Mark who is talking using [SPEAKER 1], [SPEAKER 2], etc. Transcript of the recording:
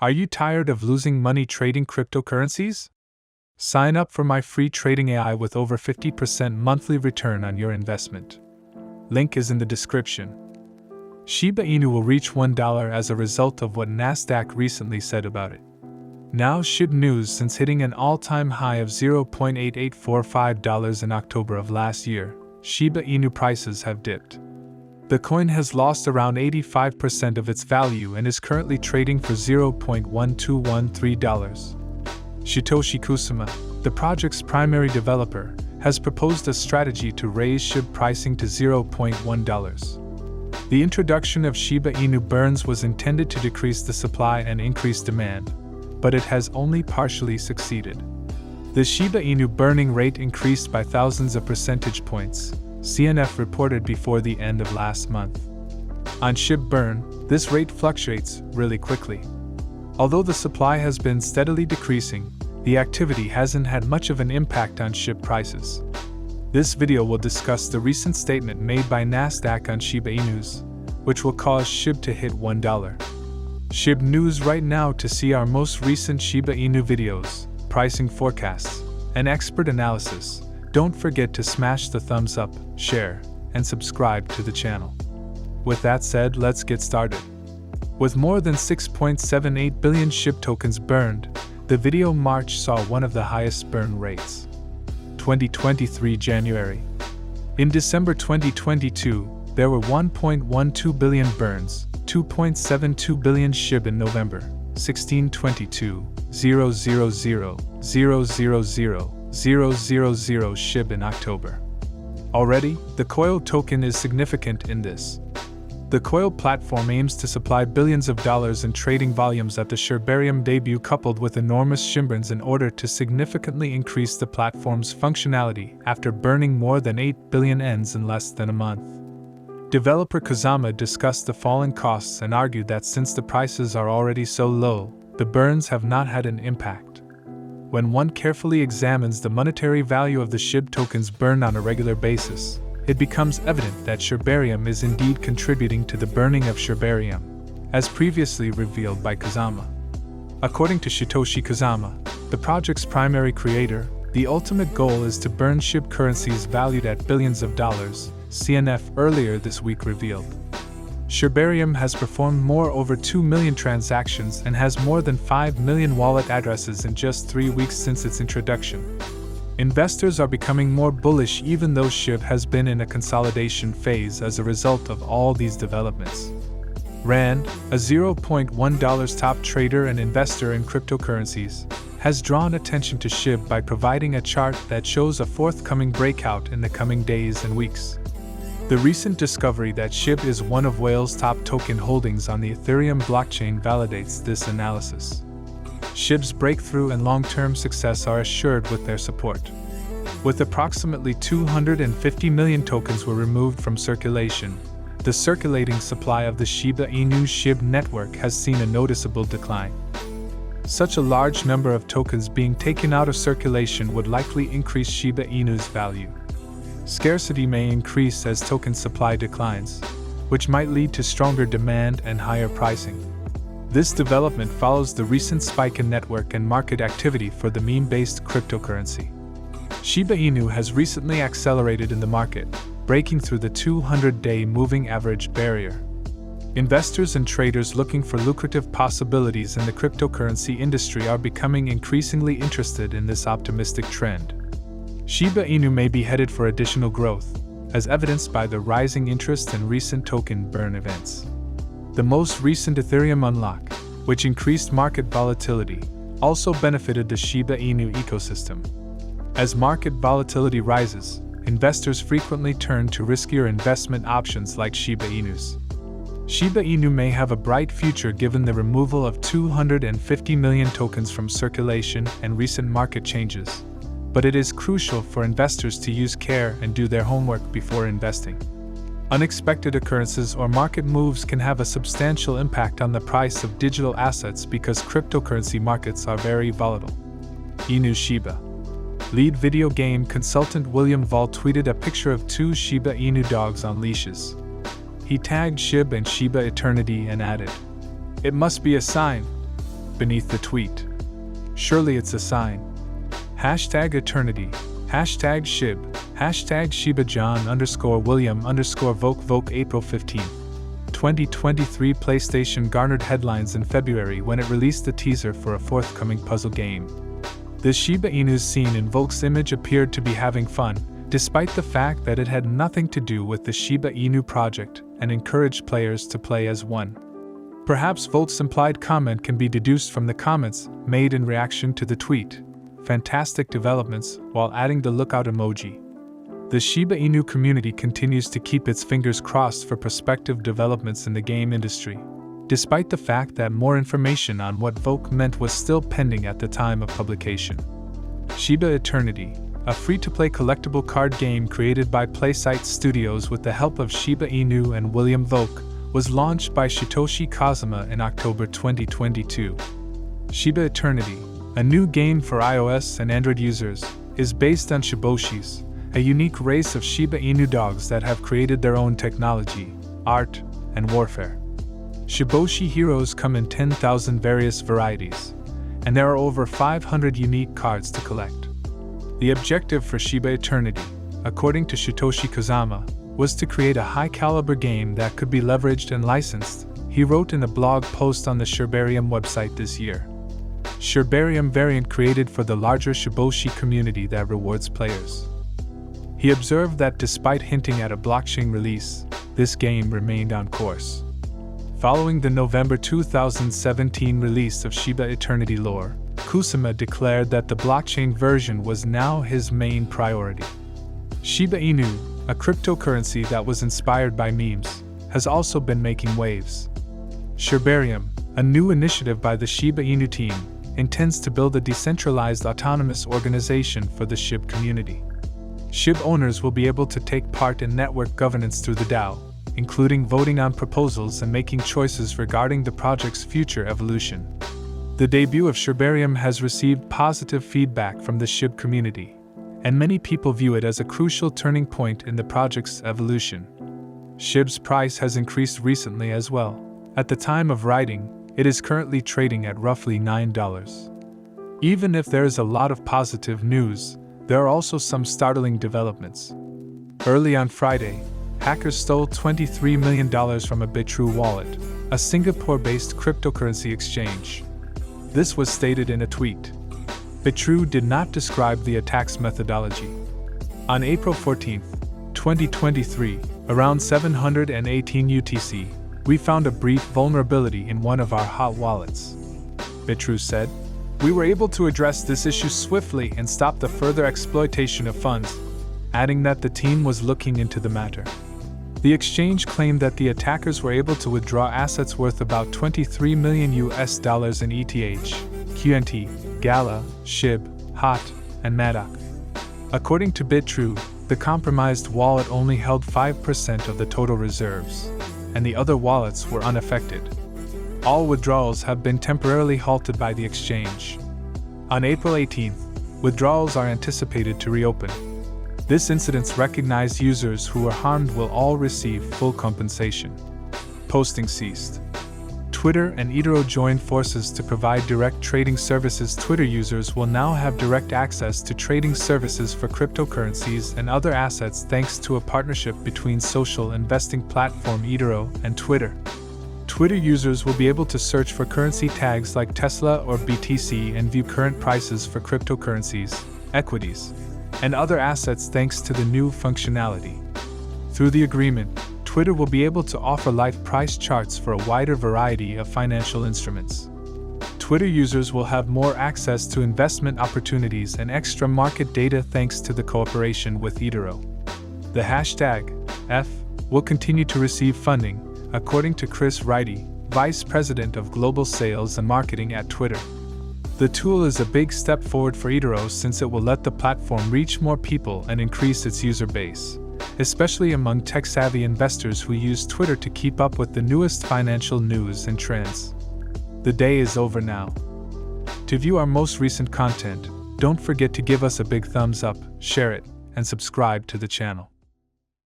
[SPEAKER 1] Are you tired of losing money trading cryptocurrencies? Sign up for my free trading AI with over 50% monthly return on your investment. Link is in the description. Shiba Inu will reach $1 as a result of what Nasdaq recently said about it. Now SHIB news: since hitting an all-time high of $0.8845 in October of last year, Shiba Inu prices have dipped. The coin has lost around 85% of its value and is currently trading for $0.1213. Satoshi Kusama, the project's primary developer, has proposed a strategy to raise SHIB pricing to $0.1. The introduction of Shiba Inu burns was intended to decrease the supply and increase demand, but it has only partially succeeded. The Shiba Inu burning rate increased by thousands of percentage points, CNF reported before the end of last month. On SHIB burn, this rate fluctuates really quickly. Although the supply has been steadily decreasing, the activity hasn't had much of an impact on SHIB prices. This video will discuss the recent statement made by Nasdaq on Shiba Inus, which will cause SHIB to hit $1. SHIB news right now. To see our most recent Shiba Inu videos, pricing forecasts, and expert analysis, don't forget to smash the thumbs up, share, and subscribe to the channel. With that said, let's get started. With more than 6.78 billion SHIB tokens burned, the video March saw one of the highest burn rates. 2023 January. In December 2022, there were 1.12 billion burns, 2.72 billion SHIB in November, 1622, 000, 000, 000 SHIB in October. Already, the Coil token is significant in this. The Coil platform aims to supply billions of dollars in trading volumes at the Shibarium debut, coupled with enormous SHIB in order to significantly increase the platform's functionality after burning more than 8 billion ENs in less than a month. Developer Kusama discussed the falling costs and argued that since the prices are already so low, the burns have not had an impact. When one carefully examines the monetary value of the SHIB tokens burned on a regular basis, it becomes evident that Shibarium is indeed contributing to the burning of Shibarium, as previously revealed by Kusama. According to Satoshi Kusama, the project's primary creator, the ultimate goal is to burn SHIB currencies valued at billions of dollars, CNF earlier this week revealed. Shibarium has performed over 2 million transactions and has more than 5 million wallet addresses in just 3 weeks since its introduction. Investors are becoming more bullish even though SHIB has been in a consolidation phase as a result of all these developments. Rand, a $0.1 top trader and investor in cryptocurrencies, has drawn attention to SHIB by providing a chart that shows a forthcoming breakout in the coming days and weeks. The recent discovery that SHIB is one of Whale's top token holdings on the Ethereum blockchain validates this analysis. SHIB's breakthrough and long-term success are assured with their support. With approximately 250 million tokens were removed from circulation, the circulating supply of the Shiba Inu SHIB network has seen a noticeable decline. Such a large number of tokens being taken out of circulation would likely increase Shiba Inu's value. Scarcity may increase as token supply declines, which might lead to stronger demand and higher pricing. This development follows the recent spike in network and market activity for the meme-based cryptocurrency. Shiba Inu has recently accelerated in the market, breaking through the 200-day moving average barrier. Investors and traders looking for lucrative possibilities in the cryptocurrency industry are becoming increasingly interested in this optimistic trend. Shiba Inu may be headed for additional growth, as evidenced by the rising interest in recent token burn events. The most recent Ethereum unlock, which increased market volatility, also benefited the Shiba Inu ecosystem. As market volatility rises, investors frequently turn to riskier investment options like Shiba Inus. Shiba Inu may have a bright future given the removal of 250 million tokens from circulation and recent market changes, but it is crucial for investors to use care and do their homework before investing. Unexpected occurrences or market moves can have a substantial impact on the price of digital assets because cryptocurrency markets are very volatile. Inu Shiba. Lead video game consultant William Vall tweeted a picture of 2 Shiba Inu dogs on leashes. He tagged SHIB and Shiba Eternity and added, "It must be a sign." beneath the tweet. Surely it's a sign. #eternity, #SHIB, #ShibaJohn_William_Voke April 15, 2023 PlayStation garnered headlines in February when it released the teaser for a forthcoming puzzle game. The Shiba Inus seen in Voke's image appeared to be having fun, despite the fact that it had nothing to do with the Shiba Inu project and encouraged players to play as one. Perhaps Volt's implied comment can be deduced from the comments made in reaction to the tweet. Fantastic developments, while adding the lookout emoji. The Shiba Inu community continues to keep its fingers crossed for prospective developments in the game industry, despite the fact that more information on what Voke meant was still pending at the time of publication. Shiba Eternity, a free-to-play collectible card game created by PlaySite Studios with the help of Shiba Inu and William Voke, was launched by Satoshi Kazama in October 2022. Shiba Eternity, a new game for iOS and Android users, is based on Shiboshis, a unique race of Shiba Inu dogs that have created their own technology, art, and warfare. Shiboshi heroes come in 10,000 various varieties, and there are over 500 unique cards to collect. The objective for Shiba Eternity, according to Satoshi Kazama, was to create a high-caliber game that could be leveraged and licensed, he wrote in a blog post on the Sherbarium website this year. Sherbarium variant created for the larger Shiboshi community that rewards players. He observed that despite hinting at a blockchain release, this game remained on course. Following the November 2017 release of Shiba Eternity lore, Kusama declared that the blockchain version was now his main priority. Shiba Inu, a cryptocurrency that was inspired by memes, has also been making waves. Sherbarium, a new initiative by the Shiba Inu team, intends to build a decentralized autonomous organization for the SHIB community. SHIB owners will be able to take part in network governance through the DAO, including voting on proposals and making choices regarding the project's future evolution. The debut of Sherbarium has received positive feedback from the SHIB community, and many people view it as a crucial turning point in the project's evolution. SHIB's price has increased recently as well. At the time of writing, it is currently trading at roughly $9. Even if there is a lot of positive news, there are also some startling developments. Early on Friday, hackers stole $23 million from a Bitrue wallet, a Singapore-based cryptocurrency exchange. This was stated in a tweet. Bitrue did not describe the attack's methodology. On April 14, 2023, around 718 UTC, we found a brief vulnerability in one of our hot wallets. Bitrue said, "We were able to address this issue swiftly and stop the further exploitation of funds," adding that the team was looking into the matter. The exchange claimed that the attackers were able to withdraw assets worth about $23 million in ETH, QNT, Gala, SHIB, HOT, and Madoc. According to Bitrue, the compromised wallet only held 5% of the total reserves, and the other wallets were unaffected. All withdrawals have been temporarily halted by the exchange. On April 18th, withdrawals are anticipated to reopen. This incident's recognized users who were harmed will all receive full compensation. Posting ceased. Twitter and eToro joined forces to provide direct trading services. Twitter users will now have direct access to trading services for cryptocurrencies and other assets thanks to a partnership between social investing platform eToro and Twitter. Twitter users will be able to search for currency tags like Tesla or BTC and view current prices for cryptocurrencies, equities, and other assets thanks to the new functionality. Through the agreement, Twitter will be able to offer live price charts for a wider variety of financial instruments. Twitter users will have more access to investment opportunities and extra market data thanks to the cooperation with eToro. The hashtag #F will continue to receive funding, according to Chris Wrighty, Vice President of Global Sales and Marketing at Twitter. The tool is a big step forward for eToro since it will let the platform reach more people and increase its user base, especially among tech-savvy investors who use Twitter to keep up with the newest financial news and trends. The day is over now. To view our most recent content, don't forget to give us a big thumbs up, share it, and subscribe to the channel.